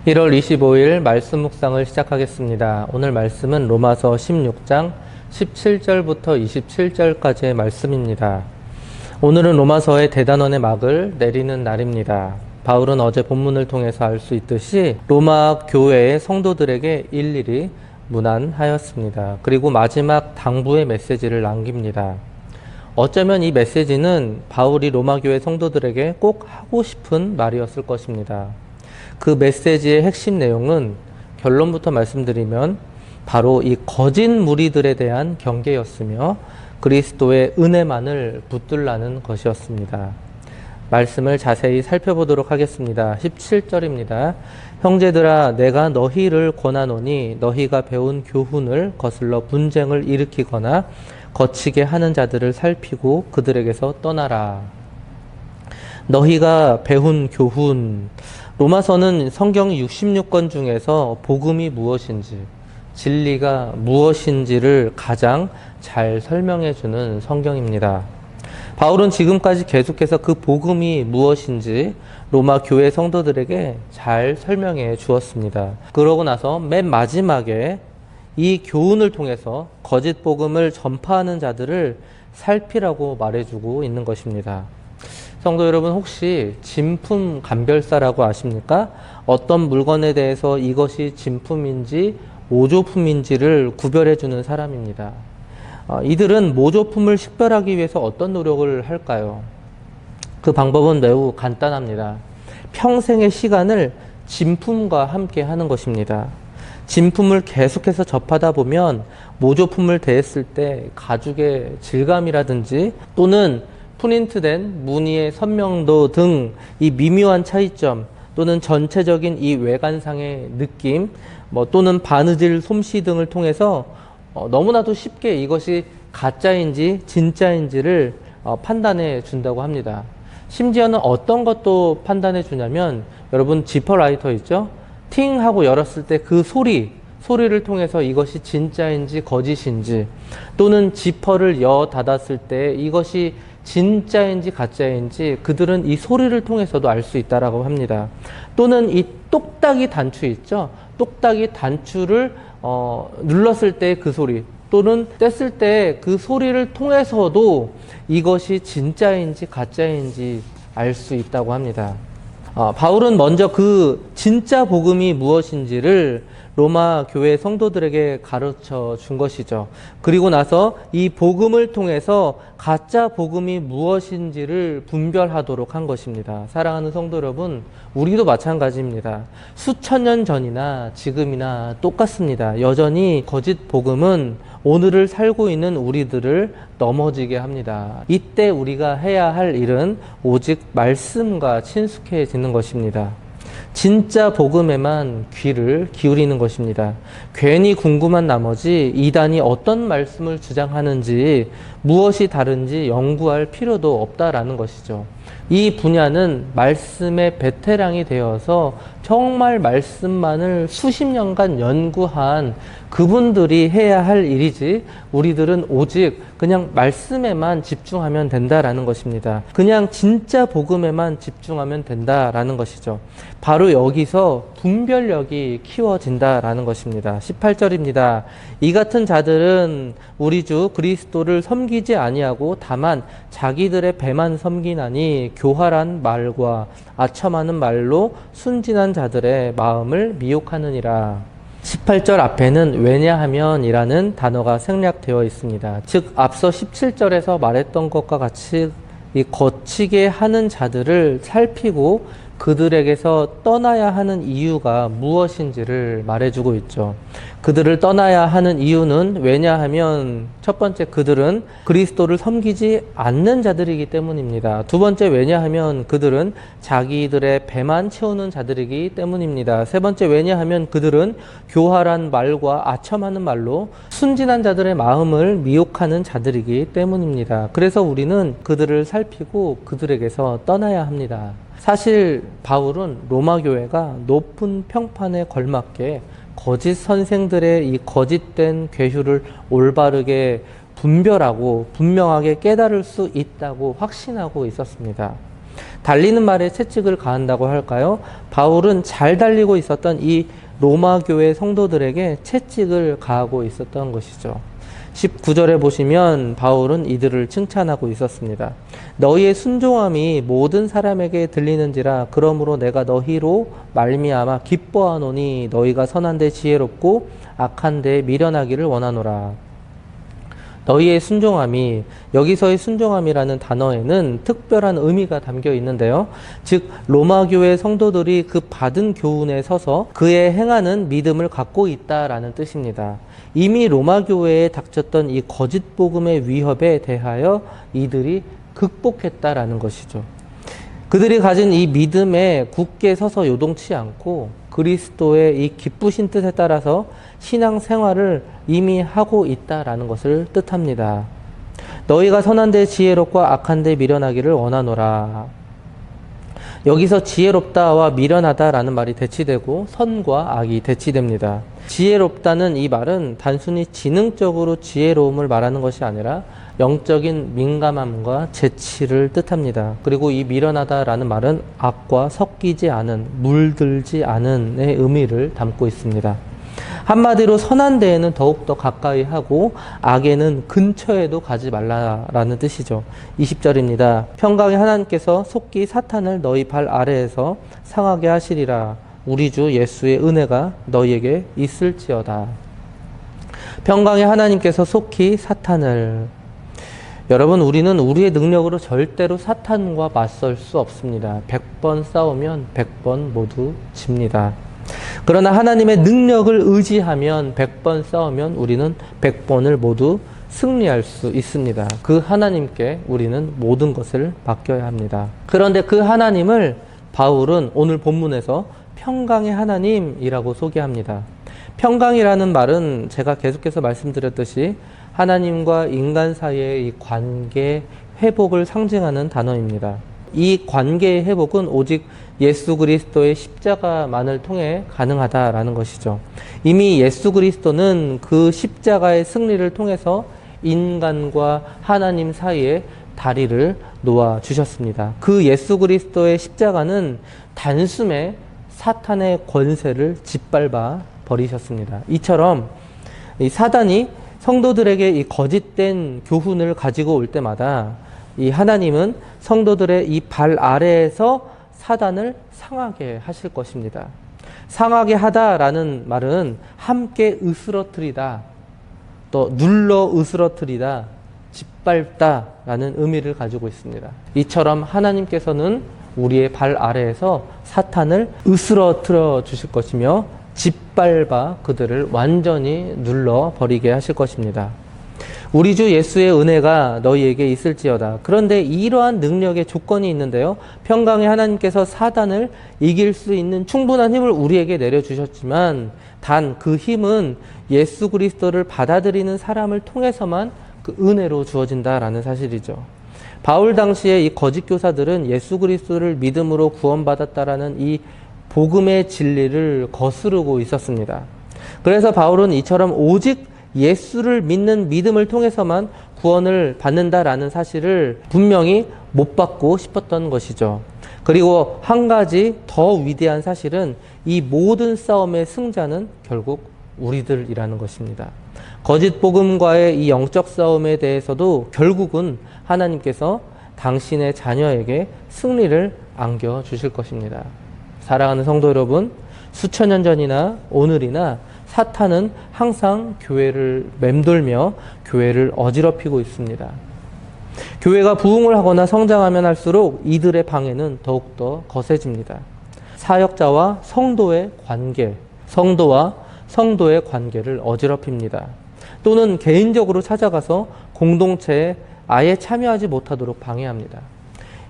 1월 25일 말씀 묵상을 시작하겠습니다. 오늘 말씀은 로마서 16장 17절부터 27절까지의 말씀입니다. 오늘은 로마서의 대단원의 막을 내리는 날입니다. 바울은 어제 본문을 통해서 알 수 있듯이 로마 교회의 성도들에게 일일이 문안하였습니다. 그리고 마지막 당부의 메시지를 남깁니다. 어쩌면 이 메시지는 바울이 로마 교회 성도들에게 꼭 하고 싶은 말이었을 것입니다. 그 메시지의 핵심 내용은 결론부터 말씀드리면 바로 이 거짓 무리들에 대한 경계였으며 그리스도의 은혜만을 붙들라는 것이었습니다. 말씀을 자세히 살펴보도록 하겠습니다. 17절입니다. 형제들아, 내가 너희를 권하노니 너희가 배운 교훈을 거슬러 분쟁을 일으키거나 거치게 하는 자들을 살피고 그들에게서 떠나라. 너희가 배운 교훈. 로마서는 성경 66권 중에서 복음이 무엇인지, 진리가 무엇인지를 가장 잘 설명해 주는 성경입니다. 바울은 지금까지 계속해서 그 복음이 무엇인지 로마 교회 성도들에게 잘 설명해 주었습니다. 그러고 나서 맨 마지막에 이 교훈을 통해서 거짓 복음을 전파하는 자들을 살피라고 말해주고 있는 것입니다. 성도 여러분, 혹시 진품 감별사라고 아십니까? 어떤 물건에 대해서 이것이 진품인지 모조품인지를 구별해주는 사람입니다. 이들은 모조품을 식별하기 위해서 어떤 노력을 할까요? 그 방법은 매우 간단합니다. 평생의 시간을 진품과 함께 하는 것입니다. 진품을 계속해서 접하다 보면 모조품을 대했을 때 가죽의 질감이라든지 또는 프린트된 무늬의 선명도 등 이 미묘한 차이점 또는 전체적인 이 외관상의 느낌 또는 바느질 솜씨 등을 통해서 너무나도 쉽게 이것이 가짜인지 진짜인지를 판단해 준다고 합니다. 심지어는 어떤 것도 판단해 주냐면 여러분 지퍼라이터 있죠? 팅 하고 열었을 때 그 소리를 통해서 이것이 진짜인지 거짓인지 또는 지퍼를 닫았을 때 이것이 진짜인지 가짜인지 그들은 이 소리를 통해서도 알 수 있다라고 합니다. 또는 이 똑딱이 단추 있죠? 똑딱이 단추를 눌렀을 때 그 소리 또는 뗐을 때 그 소리를 통해서도 이것이 진짜인지 가짜인지 알 수 있다고 합니다. 바울은 먼저 그 진짜 복음이 무엇인지를 로마 교회 성도들에게 가르쳐 준 것이죠. 그리고 나서 이 복음을 통해서 가짜 복음이 무엇인지를 분별하도록 한 것입니다. 사랑하는 성도 여러분, 우리도 마찬가지입니다. 수천 년 전이나 지금이나 똑같습니다. 여전히 거짓 복음은 오늘을 살고 있는 우리들을 넘어지게 합니다. 이때 우리가 해야 할 일은 오직 말씀과 친숙해지는 것입니다. 진짜 복음에만 귀를 기울이는 것입니다. 괜히 궁금한 나머지 이단이 어떤 말씀을 주장하는지 무엇이 다른지 연구할 필요도 없다라는 것이죠. 이 분야는 말씀의 베테랑이 되어서 정말 말씀만을 수십 년간 연구한 그분들이 해야 할 일이지 우리들은 오직 그냥 말씀에만 집중하면 된다라는 것입니다. 그냥 진짜 복음에만 집중하면 된다라는 것이죠. 바로 여기서 분별력이 키워진다라는 것입니다. 18절입니다. 이 같은 자들은 우리 주 그리스도를 섬기지 아니하고 다만 자기들의 배만 섬기나니 교활한 말과 아첨하는 말로 순진한 자들의 마음을 미혹하느니라. 18절 앞에는 왜냐하면 이라는 단어가 생략되어 있습니다. 즉 앞서 17절에서 말했던 것과 같이 이 거치게 하는 자들을 살피고 그들에게서 떠나야 하는 이유가 무엇인지를 말해주고 있죠. 그들을 떠나야 하는 이유는 왜냐하면 첫 번째, 그들은 그리스도를 섬기지 않는 자들이기 때문입니다. 두 번째, 왜냐하면 그들은 자기들의 배만 채우는 자들이기 때문입니다. 세 번째, 왜냐하면 그들은 교활한 말과 아첨하는 말로 순진한 자들의 마음을 미혹하는 자들이기 때문입니다. 그래서 우리는 그들을 살피고 그들에게서 떠나야 합니다. 사실 바울은 로마 교회가 높은 평판에 걸맞게 거짓 선생들의 이 거짓된 괴휴를 올바르게 분별하고 분명하게 깨달을 수 있다고 확신하고 있었습니다. 달리는 말에 채찍을 가한다고 할까요? 바울은 잘 달리고 있었던 이 로마 교회 성도들에게 채찍을 가하고 있었던 것이죠. 19절에 보시면 바울은 이들을 칭찬하고 있었습니다. 너희의 순종함이 모든 사람에게 들리는지라. 그러므로 내가 너희로 말미암아 기뻐하노니 너희가 선한 데 지혜롭고 악한 데 미련하기를 원하노라. 너희의 순종함이, 여기서의 순종함이라는 단어에는 특별한 의미가 담겨 있는데요. 즉 로마 교회 성도들이 그 받은 교훈에 서서 그의 행하는 믿음을 갖고 있다라는 뜻입니다. 이미 로마 교회에 닥쳤던 이 거짓 복음의 위협에 대하여 이들이 극복했다라는 것이죠. 그들이 가진 이 믿음에 굳게 서서 요동치 않고 그리스도의 이 기쁘신 뜻에 따라서 신앙 생활을 이미 하고 있다라는 것을 뜻합니다. 너희가 선한 데 지혜롭고 악한 데 미련하기를 원하노라. 여기서 지혜롭다와 미련하다라는 말이 대치되고 선과 악이 대치됩니다. 지혜롭다는 이 말은 단순히 지능적으로 지혜로움을 말하는 것이 아니라 영적인 민감함과 재치를 뜻합니다. 그리고 이 미련하다라는 말은 악과 섞이지 않은, 물들지 않은의 의미를 담고 있습니다. 한마디로 선한 데에는 더욱더 가까이 하고 악에는 근처에도 가지 말라라는 뜻이죠. 20절입니다. 평강의 하나님께서 속히 사탄을 너희 발 아래에서 상하게 하시리라. 우리 주 예수의 은혜가 너희에게 있을지어다. 평강의 하나님께서 속히 사탄을, 여러분, 우리는 우리의 능력으로 절대로 사탄과 맞설 수 없습니다. 100번 싸우면 100번 모두 집니다. 그러나 하나님의 능력을 의지하면 100번 싸우면 우리는 100번을 모두 승리할 수 있습니다. 그 하나님께 우리는 모든 것을 맡겨야 합니다. 그런데 그 하나님을 바울은 오늘 본문에서 평강의 하나님이라고 소개합니다. 평강이라는 말은 제가 계속해서 말씀드렸듯이 하나님과 인간 사이의 이 관계 회복을 상징하는 단어입니다. 이 관계의 회복은 오직 예수 그리스도의 십자가만을 통해 가능하다라는 것이죠. 이미 예수 그리스도는 그 십자가의 승리를 통해서 인간과 하나님 사이에 다리를 놓아 주셨습니다. 그 예수 그리스도의 십자가는 단숨에 사탄의 권세를 짓밟아 버리셨습니다. 이처럼 이 사단이 성도들에게 이 거짓된 교훈을 가지고 올 때마다 이 하나님은 성도들의 이 발 아래에서 사단을 상하게 하실 것입니다. 상하게 하다라는 말은 함께 으스러뜨리다, 또 눌러 으스러뜨리다, 짓밟다라는 의미를 가지고 있습니다. 이처럼 하나님께서는 우리의 발 아래에서 사탄을 으스러뜨려 주실 것이며 짓밟아 그들을 완전히 눌러버리게 하실 것입니다. 우리 주 예수의 은혜가 너희에게 있을지어다. 그런데 이러한 능력의 조건이 있는데요. 평강의 하나님께서 사단을 이길 수 있는 충분한 힘을 우리에게 내려주셨지만 단 그 힘은 예수 그리스도를 받아들이는 사람을 통해서만 그 은혜로 주어진다라는 사실이죠. 바울 당시에 이 거짓 교사들은 예수 그리스도를 믿음으로 구원받았다라는 이 복음의 진리를 거스르고 있었습니다. 그래서 바울은 이처럼 오직 예수를 믿는 믿음을 통해서만 구원을 받는다라는 사실을 분명히 못 받고 싶었던 것이죠. 그리고 한 가지 더 위대한 사실은 이 모든 싸움의 승자는 결국 우리들이라는 것입니다. 거짓 복음과의 이 영적 싸움에 대해서도 결국은 하나님께서 당신의 자녀에게 승리를 안겨주실 것입니다. 사랑하는 성도 여러분, 수천 년 전이나 오늘이나 사탄은 항상 교회를 맴돌며 교회를 어지럽히고 있습니다. 교회가 부흥을 하거나 성장하면 할수록 이들의 방해는 더욱더 거세집니다. 사역자와 성도의 관계, 성도와 성도의 관계를 어지럽힙니다. 또는 개인적으로 찾아가서 공동체에 아예 참여하지 못하도록 방해합니다.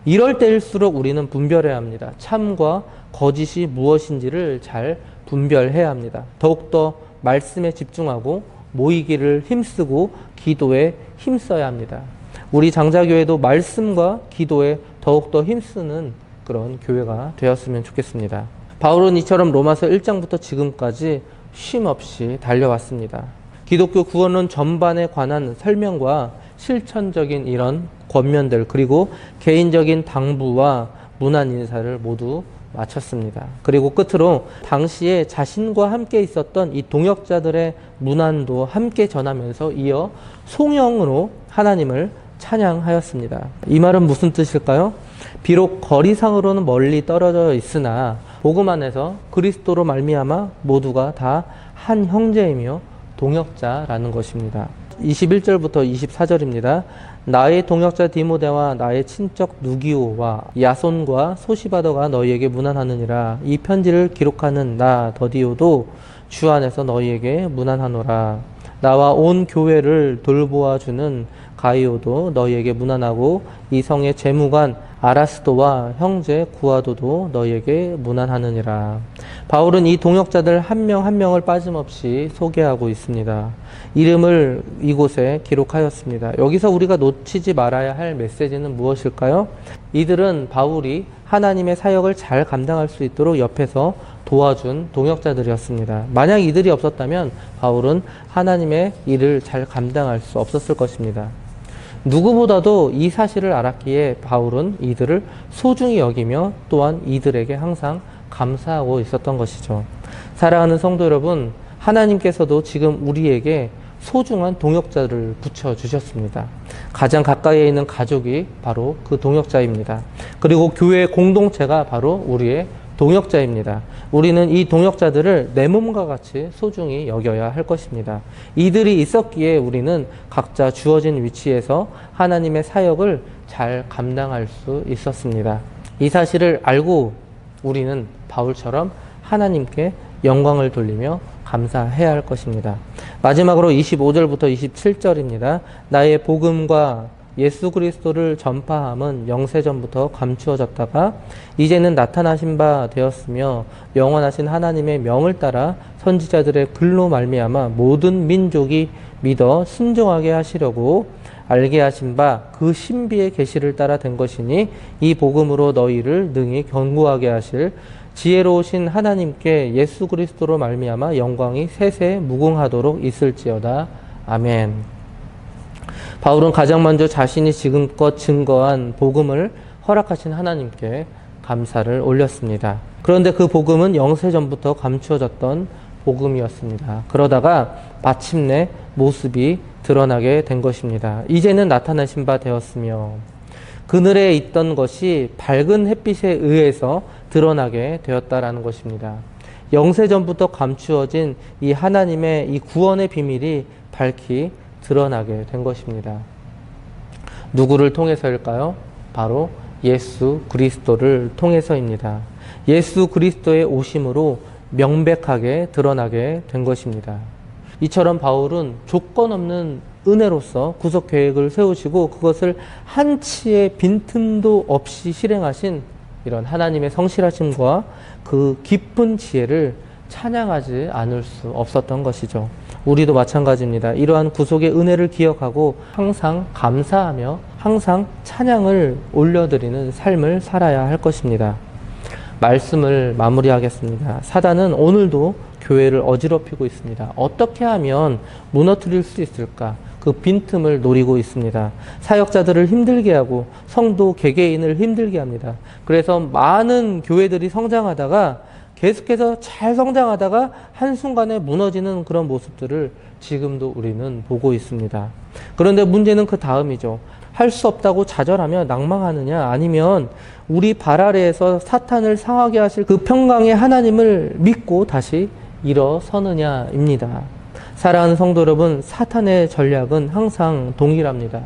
이럴 때일수록 우리는 분별해야 합니다. 참과 거짓이 무엇인지를 잘 분별해야 합니다. 더욱더 말씀에 집중하고 모이기를 힘쓰고 기도에 힘써야 합니다. 우리 장자교회도 말씀과 기도에 더욱더 힘쓰는 그런 교회가 되었으면 좋겠습니다. 바울은 이처럼 로마서 1장부터 지금까지 쉼없이 달려왔습니다. 기독교 구원론 전반에 관한 설명과 실천적인 이런 권면들, 그리고 개인적인 당부와 문안 인사를 모두 마쳤습니다. 그리고 끝으로 당시에 자신과 함께 있었던 이 동역자들의 문안도 함께 전하면서 이어 송영으로 하나님을 찬양하였습니다. 이 말은 무슨 뜻일까요? 비록 거리상으로는 멀리 떨어져 있으나 복음 안에서 그리스도로 말미암아 모두가 다 한 형제이며 동역자라는 것입니다. 21절부터 24절입니다. 나의 동역자 디모데와 나의 친척 누기오와 야손과 소시바더가 너희에게 문안하느니라. 이 편지를 기록하는 나 더디오도 주 안에서 너희에게 문안하노라. 나와 온 교회를 돌보아주는 가이오도 너희에게 문안하고 이 성의 재무관 아라스도와 형제 구아도도 너희에게 문안하느니라. 바울은 이 동역자들 한 명 한 명을 빠짐없이 소개하고 있습니다. 이름을 이곳에 기록하였습니다. 여기서 우리가 놓치지 말아야 할 메시지는 무엇일까요? 이들은 바울이 하나님의 사역을 잘 감당할 수 있도록 옆에서 도와준 동역자들이었습니다. 만약 이들이 없었다면 바울은 하나님의 일을 잘 감당할 수 없었을 것입니다. 누구보다도 이 사실을 알았기에 바울은 이들을 소중히 여기며 또한 이들에게 항상 감사하고 있었던 것이죠. 사랑하는 성도 여러분, 하나님께서도 지금 우리에게 소중한 동역자를 붙여주셨습니다. 가장 가까이에 있는 가족이 바로 그 동역자입니다. 그리고 교회 공동체가 바로 우리의 동역자입니다. 우리는 이 동역자들을 내 몸과 같이 소중히 여겨야 할 것입니다. 이들이 있었기에 우리는 각자 주어진 위치에서 하나님의 사역을 잘 감당할 수 있었습니다. 이 사실을 알고 우리는 바울처럼 하나님께 영광을 돌리며 감사해야 할 것입니다. 마지막으로 25절부터 27절입니다. 나의 복음과 예수 그리스도를 전파함은 영세전부터 감추어졌다가 이제는 나타나신 바 되었으며 영원하신 하나님의 명을 따라 선지자들의 글로 말미암아 모든 민족이 믿어 순종하게 하시려고 알게 하신 바 그 신비의 계시를 따라 된 것이니 이 복음으로 너희를 능히 견고하게 하실 지혜로우신 하나님께 예수 그리스도로 말미암아 영광이 세세 무궁하도록 있을지어다. 아멘. 바울은 가장 먼저 자신이 지금껏 증거한 복음을 허락하신 하나님께 감사를 올렸습니다. 그런데 그 복음은 영세전부터 감추어졌던 복음이었습니다. 그러다가 마침내 모습이 드러나게 된 것입니다. 이제는 나타나신 바 되었으며 그늘에 있던 것이 밝은 햇빛에 의해서 드러나게 되었다라는 것입니다. 영세전부터 감추어진 이 하나님의 이 구원의 비밀이 밝히 드러나게 된 것입니다. 누구를 통해서일까요? 바로 예수 그리스도를 통해서입니다. 예수 그리스도의 오심으로 명백하게 드러나게 된 것입니다. 이처럼 바울은 조건 없는 은혜로서 구속 계획을 세우시고 그것을 한치의 빈틈도 없이 실행하신 이런 하나님의 성실하심과 그 깊은 지혜를 찬양하지 않을 수 없었던 것이죠. 우리도 마찬가지입니다. 이러한 구속의 은혜를 기억하고 항상 감사하며 항상 찬양을 올려드리는 삶을 살아야 할 것입니다. 말씀을 마무리하겠습니다. 사단은 오늘도 교회를 어지럽히고 있습니다. 어떻게 하면 무너뜨릴 수 있을까? 그 빈틈을 노리고 있습니다. 사역자들을 힘들게 하고 성도 개개인을 힘들게 합니다. 그래서 많은 교회들이 성장하다가 계속해서 잘 성장하다가 한순간에 무너지는 그런 모습들을 지금도 우리는 보고 있습니다. 그런데 문제는 그 다음이죠. 할 수 없다고 좌절하며 낭망하느냐, 아니면 우리 발 아래에서 사탄을 상하게 하실 그 평강의 하나님을 믿고 다시 일어서느냐입니다. 사랑하는 성도 여러분, 사탄의 전략은 항상 동일합니다.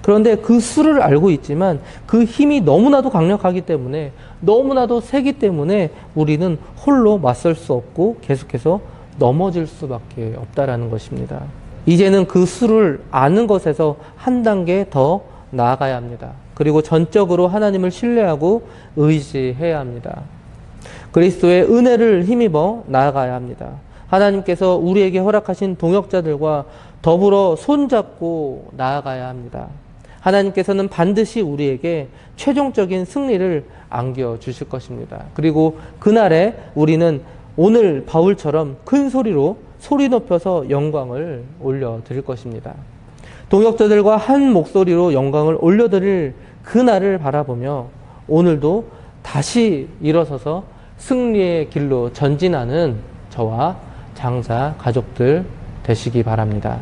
그런데 그 수를 알고 있지만 그 힘이 너무나도 강력하기 때문에, 너무나도 세기 때문에 우리는 홀로 맞설 수 없고 계속해서 넘어질 수밖에 없다라는 것입니다. 이제는 그 수를 아는 것에서 한 단계 더 나아가야 합니다. 그리고 전적으로 하나님을 신뢰하고 의지해야 합니다. 그리스도의 은혜를 힘입어 나아가야 합니다. 하나님께서 우리에게 허락하신 동역자들과 더불어 손잡고 나아가야 합니다. 하나님께서는 반드시 우리에게 최종적인 승리를 안겨주실 것입니다. 그리고 그날에 우리는 오늘 바울처럼 큰 소리로 소리 높여서 영광을 올려드릴 것입니다. 동역자들과 한 목소리로 영광을 올려드릴 그날을 바라보며 오늘도 다시 일어서서 승리의 길로 전진하는 저와 장사 가족들 되시기 바랍니다.